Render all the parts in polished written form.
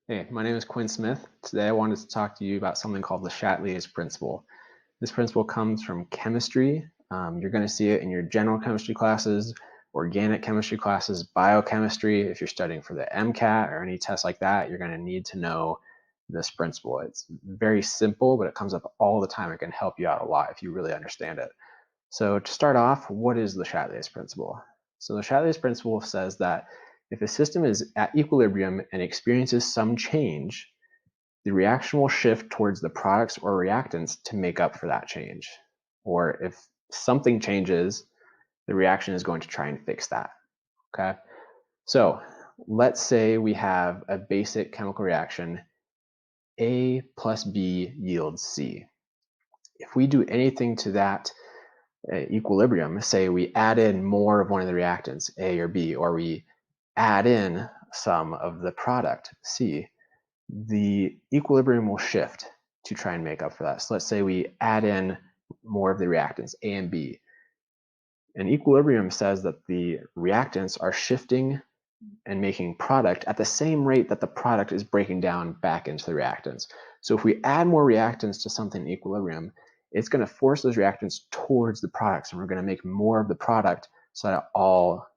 Hey, my name is Quinn Smith. Today I wanted to talk to you about something called the Chatelier's principle. This principle comes from chemistry. You're going to see it in your general chemistry classes, organic chemistry classes, biochemistry. If you're studying for the MCAT or any test like that, you're going to need to know this principle. It's very simple, but it comes up all the time. It can help you out a lot if you really understand it. So to start off, what is the Chatelier's principle? So the Chatelier's principle says that if a system is at equilibrium and experiences some change, the reaction will shift towards the products or reactants to make up for that change. Or if something changes, the reaction is going to try and fix that. Okay? So let's say we have a basic chemical reaction, A plus B yields C. If we do anything to that equilibrium, say we add in more of one of the reactants, A or B, or we add in some of the product, C, the equilibrium will shift to try and make up for that. So let's say we add in more of the reactants, A and B. And equilibrium says that the reactants are shifting and making product at the same rate that the product is breaking down back into the reactants. So if we add more reactants to something in equilibrium, it's going to force those reactants towards the products, and we're going to make more of the product so that it all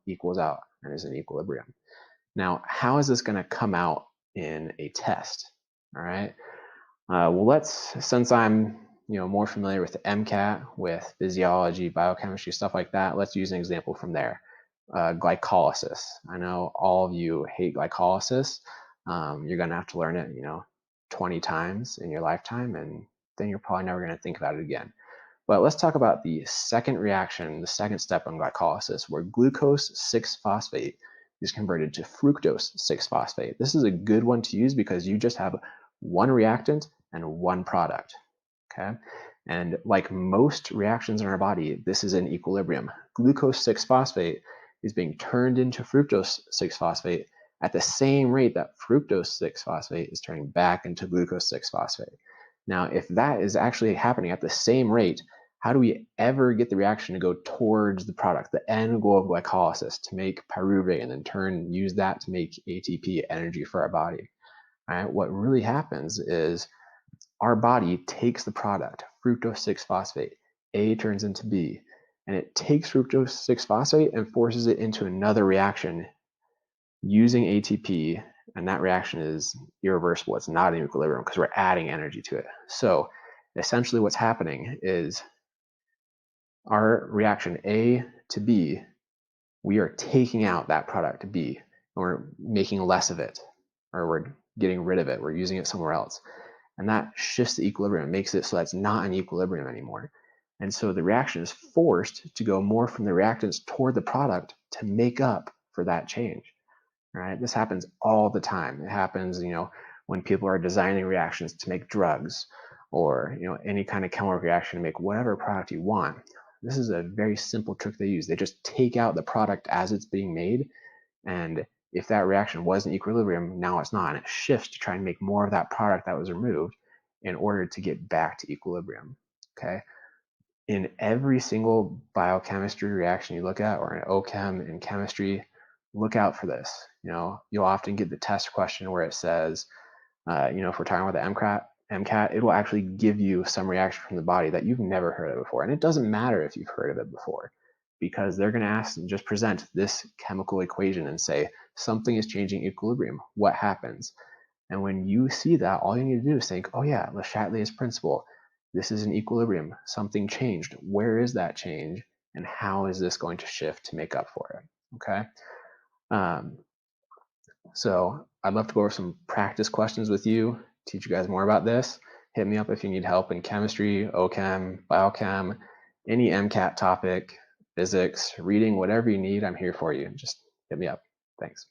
equals out and is in equilibrium. Now, how is this going to come out in a test? All right. Well, since I'm more familiar with the MCAT, with physiology, biochemistry, stuff like that, let's use an example from there. Glycolysis. I know all of you hate glycolysis. You're going to have to learn it, 20 times in your lifetime, and then you're probably never going to think about it again. But let's talk about the second reaction, the second step in glycolysis, where glucose 6-phosphate is converted to fructose 6-phosphate. This is a good one to use because you just have one reactant and one product. Okay? And like most reactions in our body, this is in equilibrium. Glucose 6-phosphate is being turned into fructose 6-phosphate at the same rate that fructose 6-phosphate is turning back into glucose 6-phosphate. Now, if that is actually happening at the same rate, how do we ever get the reaction to go towards the product, the end goal of glycolysis, to make pyruvate and in turn use that to make ATP, energy for our body? All right, what really happens is our body takes the product, fructose 6-phosphate, A turns into B, and it takes fructose 6-phosphate and forces it into another reaction using ATP, and that reaction is irreversible. It's not in equilibrium because we're adding energy to it. So essentially what's happening is our reaction A to B, we are taking out that product B, and we're making less of it, or we're getting rid of it. We're using it somewhere else. And that shifts the equilibrium, makes it so that's not in equilibrium anymore. And so the reaction is forced to go more from the reactants toward the product to make up for that change. Right? This happens all the time. It happens, when people are designing reactions to make drugs, or any kind of chemical reaction to make whatever product you want. This is a very simple trick they use. They just take out the product as it's being made, and if that reaction was in equilibrium, now it's not, and it shifts to try and make more of that product that was removed in order to get back to equilibrium. Okay. In every single biochemistry reaction you look at, or in OChem in chemistry, look out for this. You'll often get the test question where it says, if we're talking about the MCAT, it will actually give you some reaction from the body that you've never heard of before. And it doesn't matter if you've heard of it before, because they're going to ask and just present this chemical equation and say, something is changing equilibrium. What happens? And when you see that, all you need to do is think, oh yeah, Le Chatelier's principle. This is an equilibrium. Something changed. Where is that change? And how is this going to shift to make up for it? Okay. So I'd love to go over some practice questions with you, teach you guys more about this. Hit me up if you need help in chemistry, OChem, biochem, any MCAT topic, physics, reading, whatever you need, I'm here for you. Just hit me up. Thanks.